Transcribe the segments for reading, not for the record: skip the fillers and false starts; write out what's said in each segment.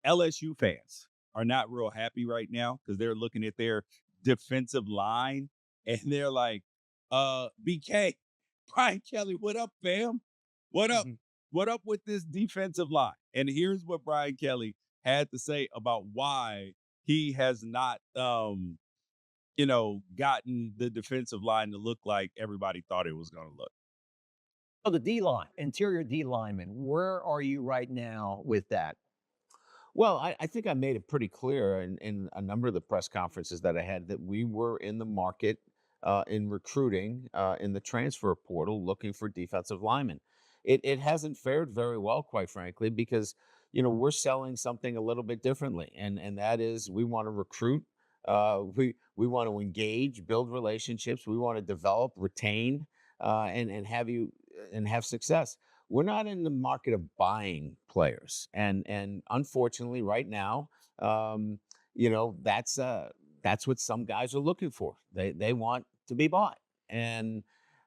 LSU fans are not real happy right now because they're looking at their defensive line and they're like, BK, Brian Kelly, what up, fam? What up? Mhm. What up with this defensive line? And here's what Brian Kelly had to say about why he has not gotten the defensive line to look like everybody thought it was gonna look. So the D line, interior D lineman, where are you right now with that? Well, I think I made it pretty clear in a number of the press conferences that I had that we were in the market in recruiting in the transfer portal looking for defensive linemen. It hasn't fared very well, quite frankly, because we're selling something a little bit differently, and that is we want to recruit, we want to engage, build relationships, we want to develop, retain, and have success. We're not in the market of buying players, and unfortunately, right now, that's what some guys are looking for. They want to be bought. And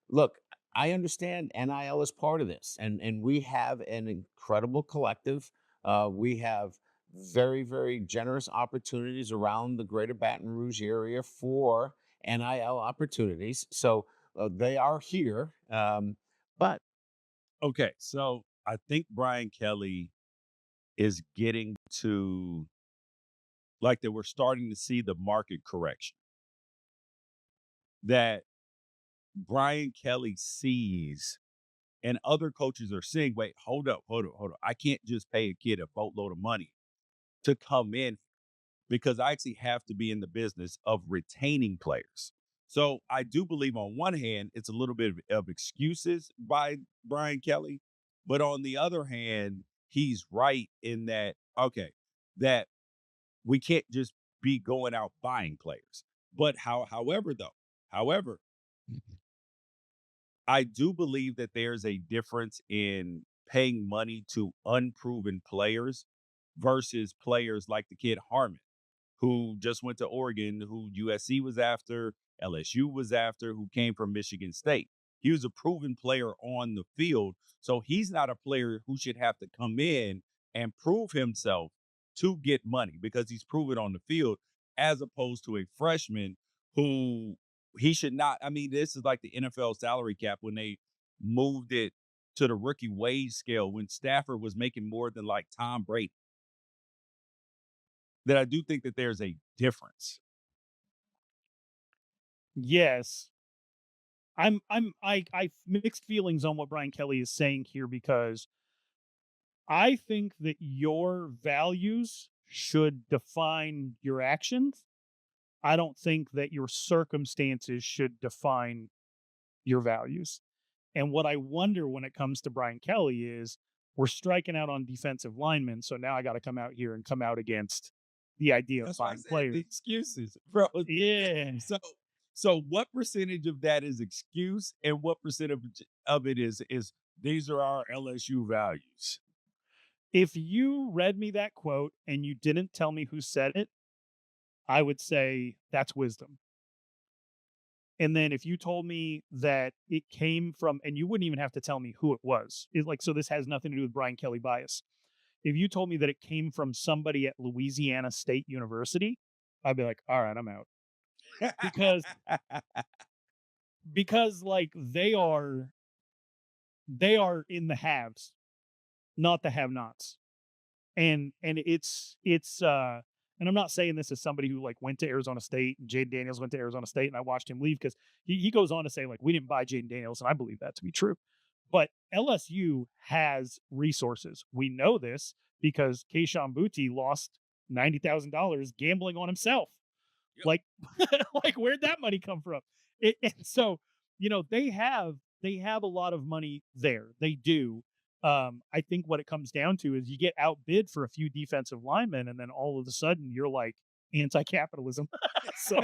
look, I understand NIL is part of this, and we have an incredible collective. We have very generous opportunities around the greater Baton Rouge area for NIL opportunities. So they are here, but Okay, so I think Brian Kelly is getting to like that we're starting to see the market correction that Brian Kelly sees and other coaches are seeing, wait, hold up. I can't just pay a kid a boatload of money to come in because I actually have to be in the business of retaining players. So I do believe on one hand, it's a little bit of excuses by Brian Kelly, but on the other hand, he's right in that, okay, that we can't just be going out buying players. But however, I do believe that there's a difference in paying money to unproven players versus players like the kid Harmon, who just went to Oregon, who USC was after, LSU was after, who came from Michigan State. He was a proven player on the field. So he's not a player who should have to come in and prove himself to get money because he's proven on the field, as opposed to a freshman who he should not. I mean, this is like the NFL salary cap when they moved it to the rookie wage scale when Stafford was making more than like Tom Brady. That I do think that there's a difference. Yes. I mixed feelings on what Brian Kelly is saying here because I think that your values should define your actions. I don't think that your circumstances should define your values. And what I wonder when it comes to Brian Kelly is we're striking out on defensive linemen. So now I got to come out here and come out against the idea of That's why I buying said players. the excuses, bro. Yeah. So what percentage of that is excuse and what percentage of it is these are our LSU values? If you read me that quote and you didn't tell me who said it, I would say that's wisdom. And then if you told me that it came from, and you wouldn't even have to tell me who it was, so this has nothing to do with Brian Kelly bias. If you told me that it came from somebody at Louisiana State University, I'd be like, all right, I'm out. Because, because like they are in the haves, not the have nots. And it's and I'm not saying this as somebody who like went to Arizona State and Jaden Daniels went to Arizona State and I watched him leave because he goes on to say like we didn't buy Jaden Daniels and I believe that to be true. But LSU has resources. We know this because Keishawn Booty lost $90,000 gambling on himself. Yep. Like like where'd that money come from? And so they have a lot of money there. They do. I think what it comes down to is you get outbid for a few defensive linemen, and then all of a sudden you're like anti-capitalism. so,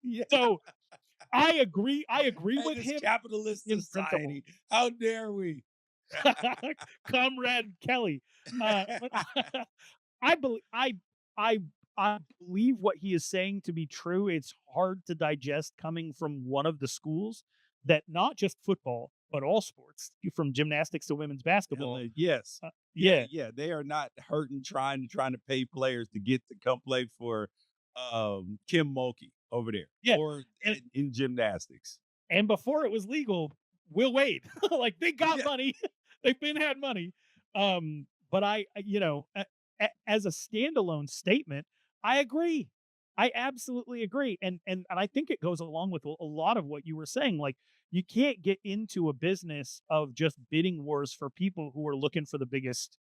Yeah. so I agree. I agree And with this him capitalist in principle, society. How dare we? Comrade Kelly. But I believe I I believe what he is saying to be true. It's hard to digest coming from one of the schools that not just football, but all sports, from gymnastics to women's basketball. Yes. Yeah, Yeah, they are not hurting trying to pay players to get to come play for Kim Mulkey over there yeah. or And in gymnastics. and before it was legal, Will Wade, like they got Yeah. money, they've been had money. But as a standalone statement, I agree. I absolutely agree, and I think it goes along with a lot of what you were saying. Like, you can't get into a business of just bidding wars for people who are looking for the biggest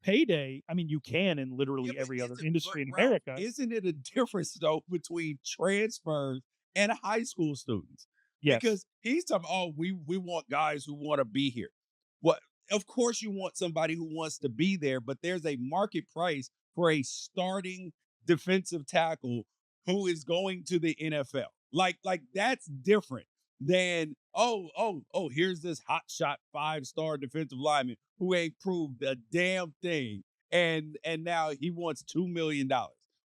payday. I mean, you can in Yeah, literally but every other but industry in Ralph, America. isn't it a difference though between transfers and high school students? Yes, Because he's talking, oh, we want guys who want to be here. What? Of course, you want somebody who wants to be there, but there's a market price for a starting defensive tackle who is going to the NFL. Like that's different than here's this hotshot 5-star defensive lineman who ain't proved a damn thing, and now he wants $2 million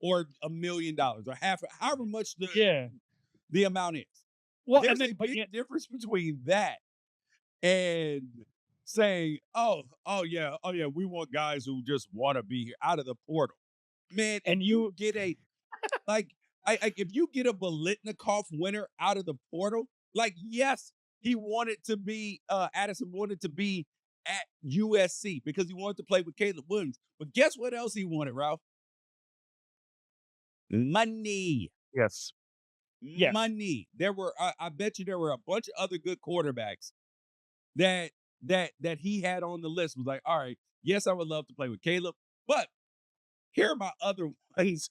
or $1 million or however much yeah. the amount is. Well, and There's then a but yeah, big difference between that and saying, oh yeah, we want guys who just want to be here out of the portal. Man, if and you get a like if you get a Bolitnikoff winner out of the portal, like yes, he wanted to be Addison wanted to be at USC because he wanted to play with Caleb Williams. But guess what else he wanted, Ralph? Money. yes, yes, Money. There were I bet you there were a bunch of other good quarterbacks that he had on the list. Was like, all right, yes, I would love to play with Caleb, but here are my other ways.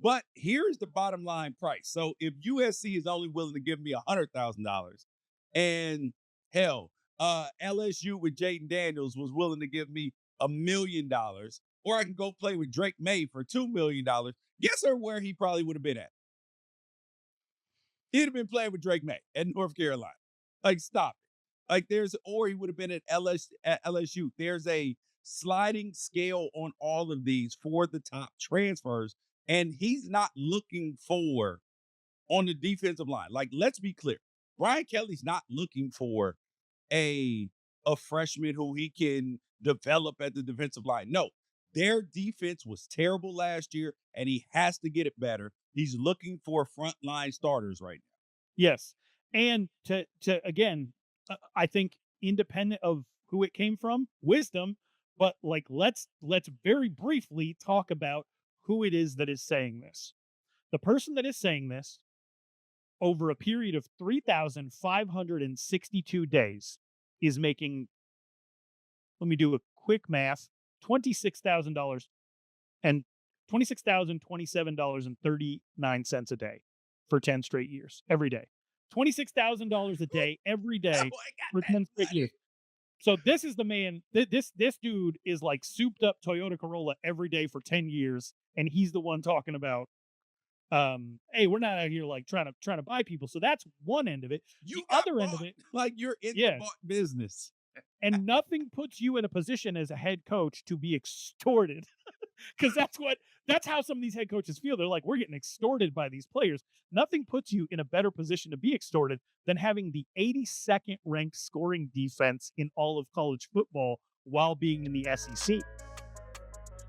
But here's the bottom line price. So if USC is only willing to give me $100,000, and hell, LSU with Jaden Daniels was willing to give me $1 million, or I can go play with Drake May for $2 million. Guess where he probably would have been at? He'd have been playing with Drake May at North Carolina. Like, stop it. Like, or he would have been at LSU. There's a sliding scale on all of these for the top transfers, and he's not looking for on the defensive line. Like, let's be clear. Brian Kelly's not looking for a freshman who he can develop at the defensive line. No, their defense was terrible last year, and he has to get it better. He's looking for frontline starters right now. yes. And to again, I think independent of who it came from, wisdom. But like, let's very briefly talk about who it is that is saying this. The person that is saying this over a period of 3,562 days is making, let me do a quick math, $26,000 and $26,027.39 a day for 10 straight years, every day. $26,000 a day, every day for 10 straight years. So this is the man. This dude is like souped up Toyota Corolla every day for 10 years, and he's the one talking about, hey, we're not out here like trying to buy people. So that's one end of it. You The other end of it, like you're in Yeah. the business. and nothing puts you in a position as a head coach to be extorted, because that's how some of these head coaches feel. They're like, we're getting extorted by these players. Nothing puts you in a better position to be extorted than having the 82nd ranked scoring defense in all of college football while being in the SEC.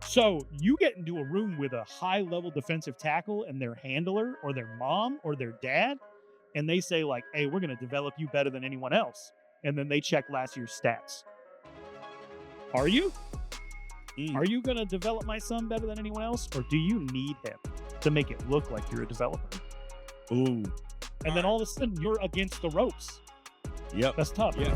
So you get into a room with a high level defensive tackle and their handler or their mom or their dad, and they say like, hey, we're going to develop you better than anyone else. And then they check last year's stats. Are you? Are you going to develop my son better than anyone else? Or do you need him to make it look like you're a developer? Ooh. And then all of a sudden you're against the ropes. Yep. That's tough. Yeah.